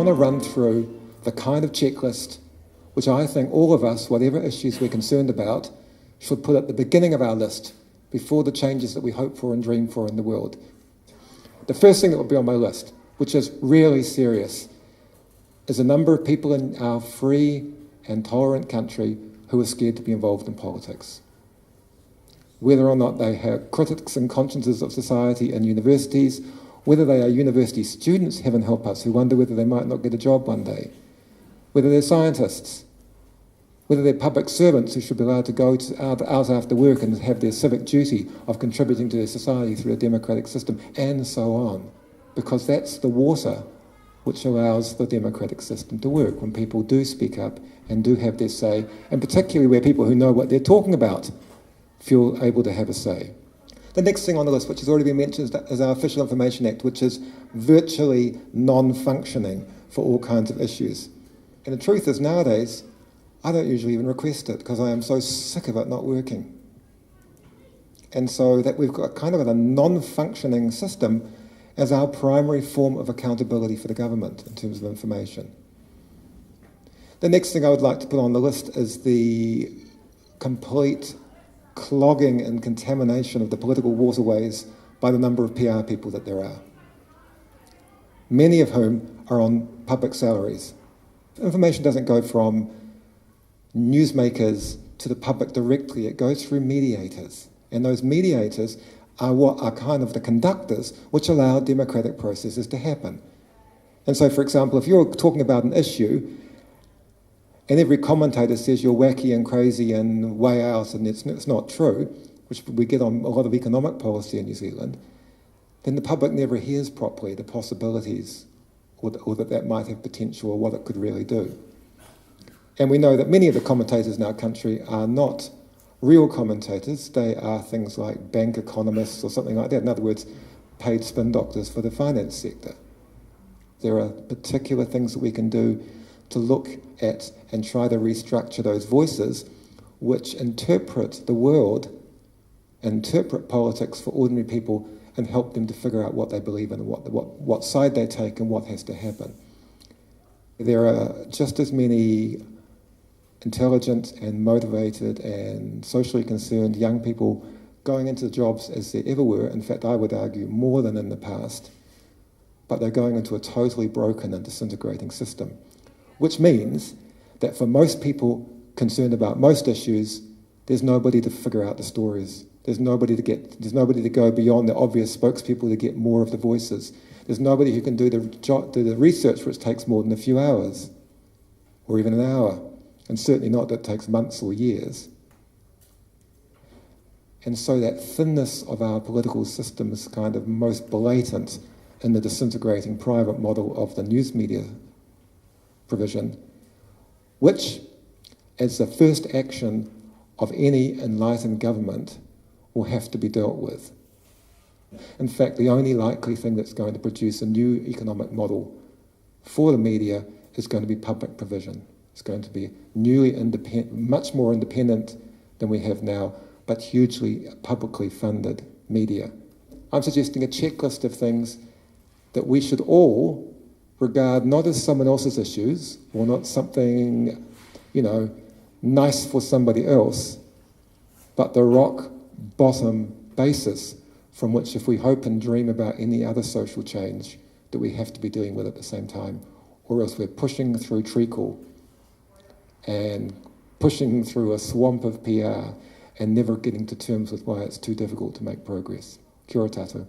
want to run through the kind of checklist which I think all of us, whatever issues we're concerned about, should put at the beginning of our list before the changes that we hope for and dream for in the world. The first thing that will be on my list, which is really serious, is a number of people in our free and tolerant country who are scared to be involved in politics. Whether or not they have critics and consciences of society in universities, whether they are university students, heaven help us, who wonder whether they might not get a job one day, whether they're scientists, whether they're public servants who should be allowed to go out after work and have their civic duty of contributing to their society through a democratic system, and so on. Because that's the water which allows the democratic system to work, when people do speak up and do have their say, and particularly where people who know what they're talking about feel able to have a say. The next thing on the list, which has already been mentioned, is our Official Information Act, which is virtually non-functioning for all kinds of issues. And the truth is, nowadays, I don't usually even request it because I am so sick of it not working. And so that we've got kind of a non-functioning system as our primary form of accountability for the government in terms of information. The next thing I would like to put on the list is the complete clogging and contamination of the political waterways by the number of PR people that there are, many of whom are on public salaries. Information doesn't go from newsmakers to the public directly, it goes through mediators. And those mediators are what are kind of the conductors which allow democratic processes to happen. And so, for example, if you're talking about an issue and every commentator says you're wacky and crazy and way out and it's not true, which we get on a lot of economic policy in New Zealand, then the public never hears properly the possibilities or that might have potential or what it could really do. And we know that many of the commentators in our country are not real commentators. They are things like bank economists or something like that. In other words, paid spin doctors for the finance sector. There are particular things that we can do to look at and try to restructure those voices which interpret the world, interpret politics for ordinary people and help them to figure out what they believe in and what side they take and what has to happen. There are just as many intelligent and motivated and socially concerned young people going into jobs as there ever were. In fact, I would argue more than in the past, but they're going into a totally broken and disintegrating system, which means that for most people concerned about most issues, there's nobody to figure out the stories. There's nobody to go beyond the obvious spokespeople to get more of the voices. There's nobody who can do the research, which takes more than a few hours, or even an hour, and certainly not that it takes months or years. And so that thinness of our political system is kind of most blatant in the disintegrating private model of the news media provision, which, as the first action of any enlightened government, will have to be dealt with. In fact, the only likely thing that's going to produce a new economic model for the media is going to be public provision. It's going to be newly independent, much more independent than we have now, but hugely publicly funded media. I'm suggesting a checklist of things that we should all regard not as someone else's issues or not something, nice for somebody else, but the rock bottom basis from which, if we hope and dream about any other social change, that we have to be dealing with at the same time, or else we're pushing through treacle and pushing through a swamp of PR and never getting to terms with why it's too difficult to make progress. Kia ora tātou.